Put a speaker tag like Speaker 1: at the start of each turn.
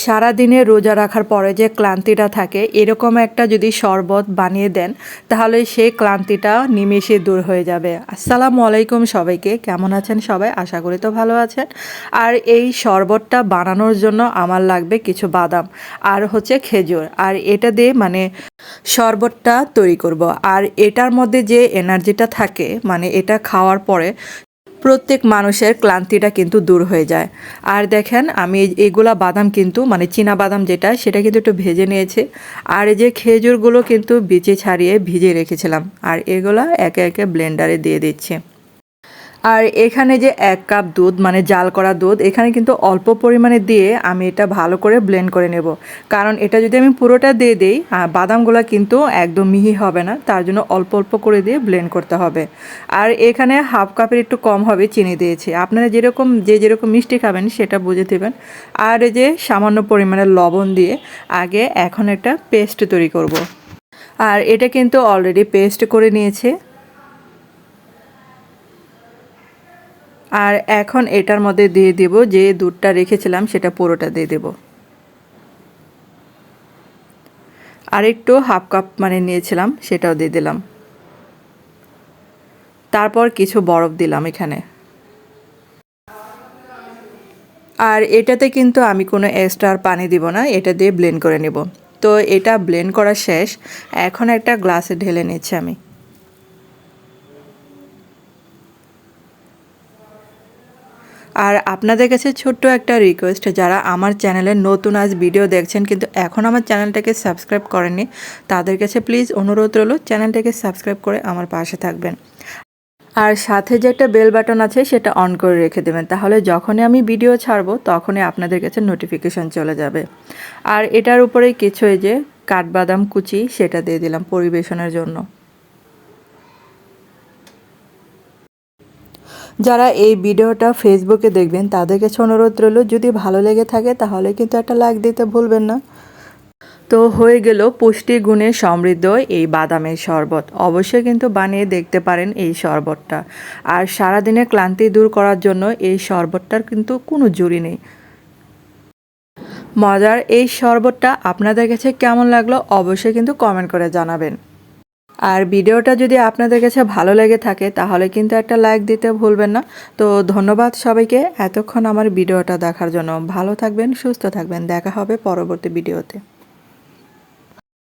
Speaker 1: সারাদিনে রোজা রাখার পরে যে ক্লান্তিটা থাকে এরকম একটা যদি শরবত বানিয়ে দেন তাহলে সেই ক্লান্তিটা নিমেষে দূর হয়ে যাবে। আসসালামু আলাইকুম সবাইকে, কেমন আছেন সবাই? আশা করি তো ভালো আছেন। আর এই শরবতটা বানানোর জন্য আমার লাগবে কিছু বাদাম আর হচ্ছে খেজুর, আর এটা দিয়ে শরবতটা তৈরি করব। আর এটার মধ্যে যে এনার্জিটা থাকে এটা খাওয়ার পরে প্রত্যেক মানুষের ক্লান্তিটা কিন্তু দূর হয়ে যায়। আর দেখেন আমি এগুলা বাদাম কিন্তু চীনা বাদাম যেটা সেটা কিন্তু একটু ভেজে নিয়েছি। আর এই যে খেজুরগুলো কিন্তু বিচি ছাড়িয়ে ভিজিয়ে রেখেছিলাম, আর এগুলা একে একে ব্লেন্ডারে দিয়ে দিচ্ছি। আর এখানে যে 1 কাপ দুধ জাল করা দুধ, এখানে কিন্তু অল্প পরিমাণে দিয়ে আমি এটা ভালো করে ব্লেন্ড করে নেব। কারণ এটা যদি আমি পুরোটা দিয়ে দিই বাদামগুলো কিন্তু একদম মিহি হবে না, তার জন্য অল্প অল্প করে দিয়ে ব্লেন্ড করতে হবে। আর এখানে হাফ কাপের একটু কম হবে চিনি দিয়েছি, আপনারা যেরকম মিষ্টি খাবেন সেটা বুঝে দেবেন। আর এই যে সামান্য পরিমাণে লবণ দিয়ে এখন একটা পেস্ট তৈরি করব। আর এটা কিন্তু অলরেডি পেস্ট করে নিয়েছে। আর এখন এটার মধ্যে দিয়ে দেব যে দুধটা রেখেছিলাম সেটা পুরোটা দিয়ে দেব। আর একটু হাফ কাপ নিয়েছিলাম সেটাও দিয়ে দিলাম। তারপর কিছু বরফ দিলাম এখানে। আর এটাতে কিন্তু আমি কোনো এক্সট্রা পানি দিব না, এটা দিয়ে ব্লেন্ড করে নেব। তো এটা ব্লেন্ড করা শেষ, এখন একটা গ্লাসে ঢেলে নিচ্ছি আমি। আর আপনাদের কাছে ছোট্ট একটা রিকোয়েস্ট, যারা আমার চ্যানেলে নতুন আজ ভিডিও দেখছেন কিন্তু এখন আমার চ্যানেলটাকে সাবস্ক্রাইব করেননি, তাদের কাছে প্লিজ অনুরোধ রইল চ্যানেলটাকে সাবস্ক্রাইব করে আমার পাশে থাকবেন। আর সাথে যে একটা বেল বাটন আছে সেটা অন করে রেখে দেবেন, তাহলে যখনই আমি ভিডিও ছাড়বো তখনই আপনাদের কাছে নোটিফিকেশন চলে যাবে। আর এটার উপরেই কিছু এই যে কাঠবাদাম কুচি সেটা দিয়ে দিলাম পরিবেশনের জন্য। যারা এই ভিডিওটা ফেসবুকে দেখবেন তাদের কাছে অনুরোধ রইল যদি ভালো লেগে থাকে তাহলে কিন্তু একটা লাইক দিতে ভুলবেন না। তো হয়ে গেল পুষ্টি গুণে সমৃদ্ধ এই বাদামের শরবত। অবশ্যই কিন্তু বানিয়ে দেখতে পারেন এই শরবতটা। আর সারাদিনের ক্লান্তি দূর করার জন্য এই শরবতটার কিন্তু কোনো জুড়ি নেই। মজার এই শরবতটা আপনাদের কাছে কেমন লাগলো অবশ্যই কিন্তু কমেন্ট করে জানাবেন। আর ভিডিওটা যদি আপনাদের কাছে ভালো লেগে থাকে তাহলে কিন্তু একটা লাইক দিতে ভুলবেন না। তো ধন্যবাদ সবাইকে এতক্ষণ আমার ভিডিওটা দেখার জন্য। ভালো থাকবেন, সুস্থ থাকবেন, দেখা হবে পরবর্তী ভিডিওতে।